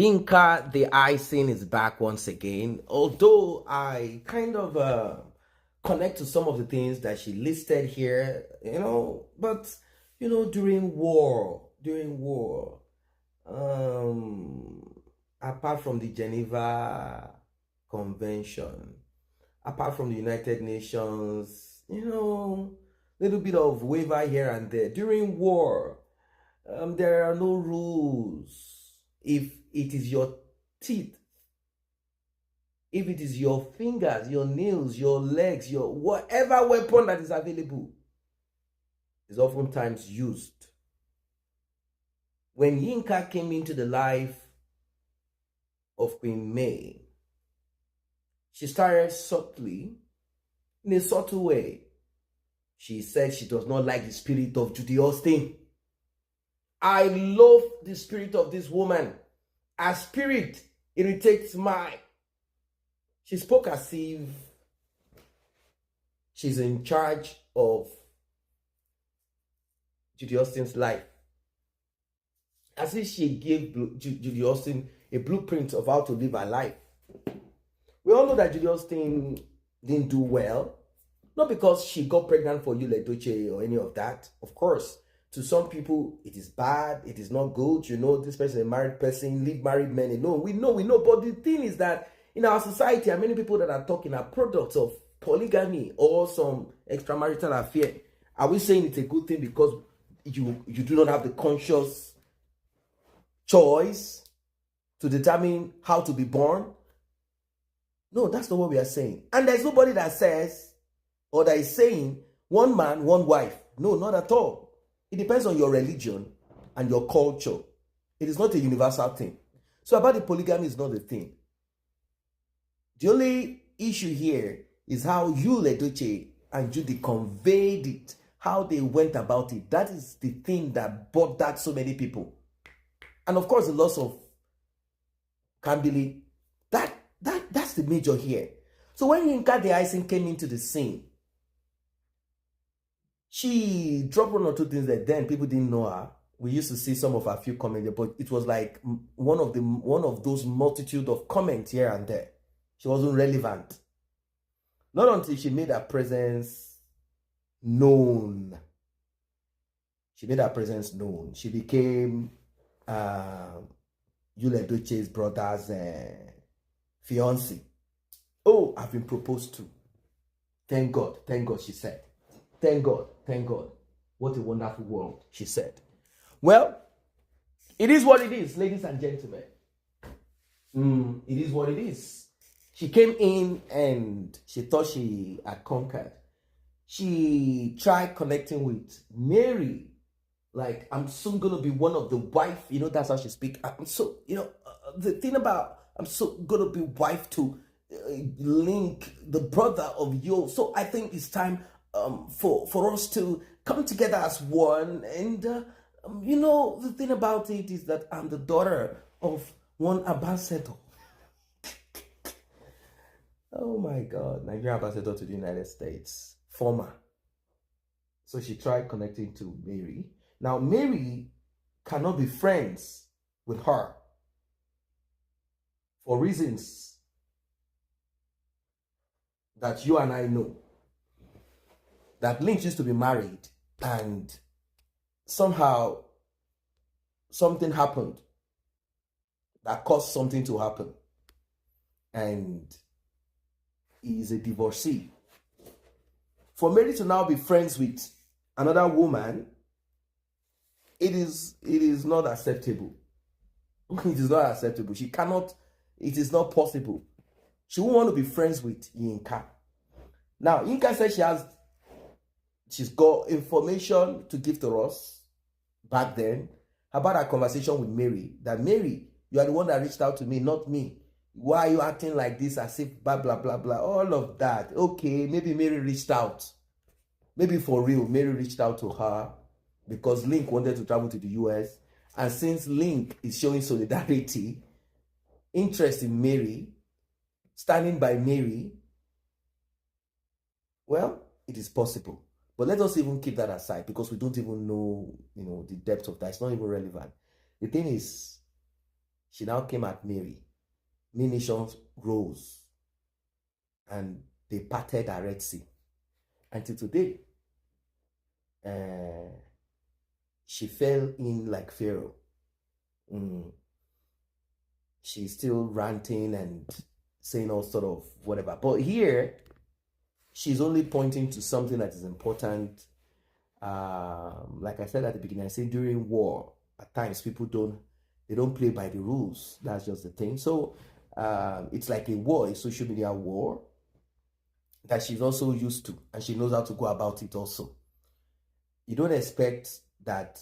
Yinka, the icing, is back once again. Although I kind of connect to some of the things that she listed here, but during war, um, apart from the Geneva Convention, apart from the United Nations, little bit of waiver here and there. During war, there are no rules. If it is your teeth, if it is your fingers, your nails, your legs, your whatever weapon that is available is oftentimes used. When Yinka came into the life of Queen May, she started subtly, in a subtle way. She said she does not like the spirit of Judy Austin. I love the spirit of this woman. Her spirit irritates mine. She spoke as if she's in charge of Judy Austin's life. As if she gave Judy Austin a blueprint of how to live her life. We all know that Judy Austin didn't do well. Not because she got pregnant for you, Edochie, or any of that. Of course, to some people, it is bad. It is not good. This person is a married person. Leave married men alone. We know. But the thing is that in our society, there are many people that are talking are products of polygamy or some extramarital affair. Are we saying it's a good thing because you do not have the conscious choice to determine how to be born? No, that's not what we are saying. And there's nobody that says or that is saying one man, one wife. No, not at all. It depends on your religion and your culture. It is not a universal thing. So about the polygamy is not the thing. The only issue here is how you, Edochie, and Judy conveyed it, how they went about it. That is the thing that bothered so many people. And of course, the loss of Kambili, that's the major here. So when Yinka the icing came into the scene, she dropped one or two things that then people didn't know her. We used to see some of her few comments, but it was like one of those multitude of comments here and there. She wasn't relevant. Not until she made her presence known. She made her presence known. She became Yul Edochie's brother's fiancé. Oh, I've been proposed to. Thank God, she said. Thank God. What a wonderful world, she said. Well, it is what it is, ladies and gentlemen. It is what it is. She came in and she thought she had conquered. She tried connecting with Mary. Like, I'm soon going to be one of the wife. That's how she speaks. I'm so, the thing about, I'm so going to be wife to Linc, the brother of Yo. So I think it's time for us to come together as one. And, the thing about it is that I'm the daughter of one ambassador. Oh my God, Nigerian ambassador to the United States, former. So she tried connecting to Mary. Now, Mary cannot be friends with her for reasons that you and I know. That Linc used to be married and somehow something happened that caused something to happen. And he is a divorcee. For Mary to now be friends with another woman, it is not acceptable. It is not acceptable. She cannot, it is not possible. She won't want to be friends with Yinka. Now, Yinka said she's got information to give to us back then about her conversation with Mary. That Mary, you are the one that reached out to me, not me. Why are you acting like this as if blah, blah, blah, blah, all of that. Okay, maybe Mary reached out. Maybe for real, Mary reached out to her because Linc wanted to travel to the US. And since Linc is showing solidarity, interest in Mary, standing by Mary, well, it is possible. But let us even keep that aside because we don't even know, the depth of that. It's not even relevant. The thing is, She now came at Mary. Maynation rose and they parted the Red Sea. Until today, she fell in like Pharaoh. She's still ranting and saying all sort of whatever. But here, she's only pointing to something that is important. Like I said at the beginning, I say during war, at times people don't play by the rules. That's just the thing. So it's like a war, a social media war that she's also used to, and she knows how to go about it also. You don't expect that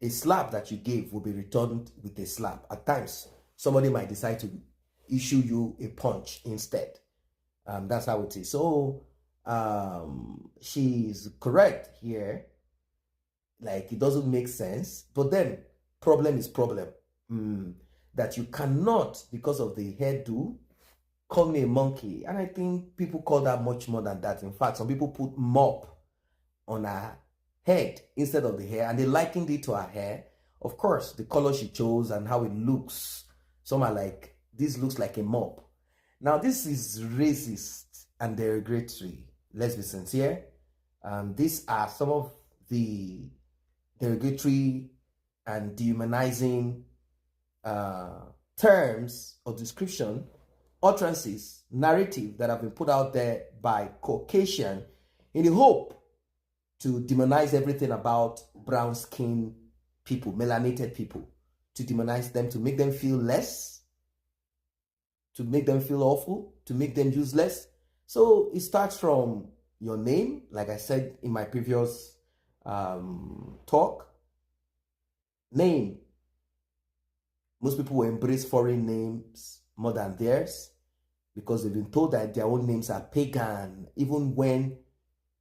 a slap that you gave will be returned with a slap. At times, somebody might decide to issue you a punch instead. That's how it is. So she's correct here. Like, it doesn't make sense. But then, problem is problem. That you cannot, because of the hairdo, call me a monkey. And I think people call that much more than that. In fact, some people put mop on her head instead of the hair, and they likened it to her hair. Of course, the color she chose and how it looks. Some are like, this looks like a mop. Now, this is racist and derogatory. Let's be sincere. These are some of the derogatory and dehumanizing terms or description, utterances, narrative that have been put out there by Caucasian in the hope to demonize everything about brown skin people, melanated people, to demonize them, to make them feel less, to make them feel awful, to make them useless. So it starts from your name, like I said in my previous talk. Name. Most people will embrace foreign names more than theirs because they've been told that their own names are pagan. Even when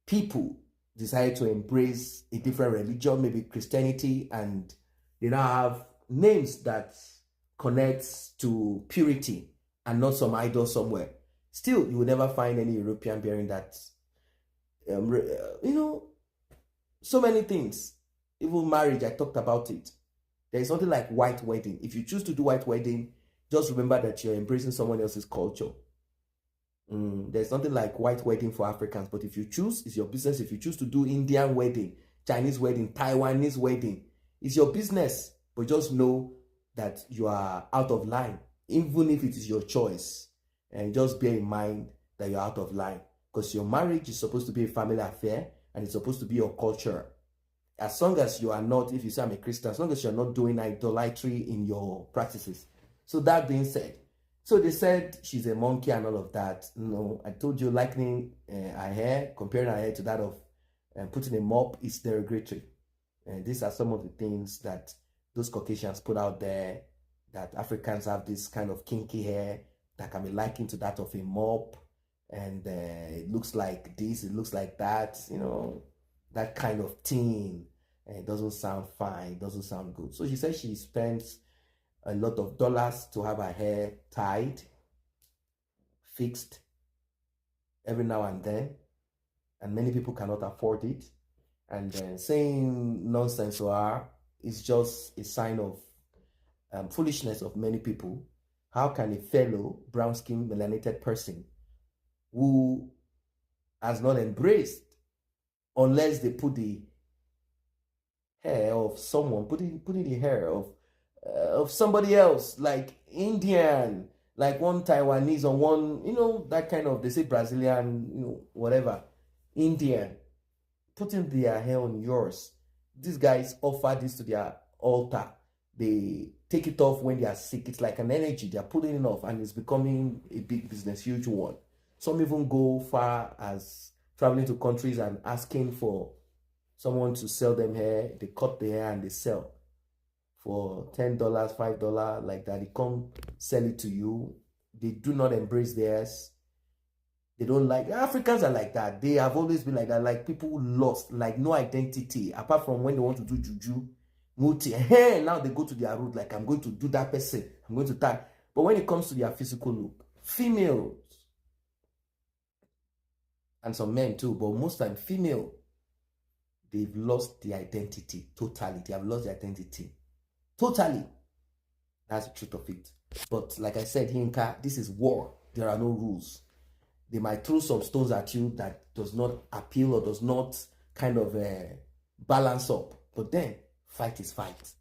people decide to embrace a different religion, maybe Christianity, and they now have names that connects to purity and not some idol somewhere. Still, you will never find any European bearing that, so many things. Even marriage, I talked about it. There is nothing like white wedding. If you choose to do white wedding, just remember that you're embracing someone else's culture. There's nothing like white wedding for Africans, but if you choose, it's your business. If you choose to do Indian wedding, Chinese wedding, Taiwanese wedding, it's your business. But just know that you are out of line, even if it is your choice. And just bear in mind that you're out of line, because your marriage is supposed to be a family affair and it's supposed to be your culture. As long as you are not, if you say I'm a Christian, as long as you're not doing idolatry in your practices. So that being said, so they said she's a monkey and all of that. No, I told you likening her hair, comparing her hair to that of putting a mop is derogatory. And these are some of the things that those Caucasians put out there, that Africans have this kind of kinky hair that can be likened to that of a mop. And it looks like this, it looks like that, that kind of thing. And it doesn't sound fine, it doesn't sound good. So she said she spends a lot of dollars to have her hair tied, fixed every now and then, and many people cannot afford it. And saying nonsense to her is just a sign of foolishness of many people. How can a fellow brown-skinned melanated person who has not embraced, unless they put the hair of someone, putting the hair of somebody else, like Indian, like one Taiwanese or one, that kind of, they say Brazilian, whatever, Indian, putting their hair on yours. These guys offer this to their altar. They take it off when they are sick. It's like an energy. They are putting it off, and it's becoming a big business, huge one. Some even go far as traveling to countries and asking for someone to sell them hair. They cut the hair and they sell for $10, $5, like that. They come sell it to you. They do not embrace theirs. They don't like, Africans are like that. They have always been like that. Like people lost, like no identity, apart from when they want to do juju, muti. Now they go to their root, like I'm going to do that person. I'm going to die. But when it comes to their physical look, females, and some men too, but most time female, they've lost their identity totally. They have lost their identity totally. That's the truth of it. But like I said, Yinka, this is war. There are no rules. They might throw some stones at you that does not appeal or does not kind of balance up. But then, fight is fight.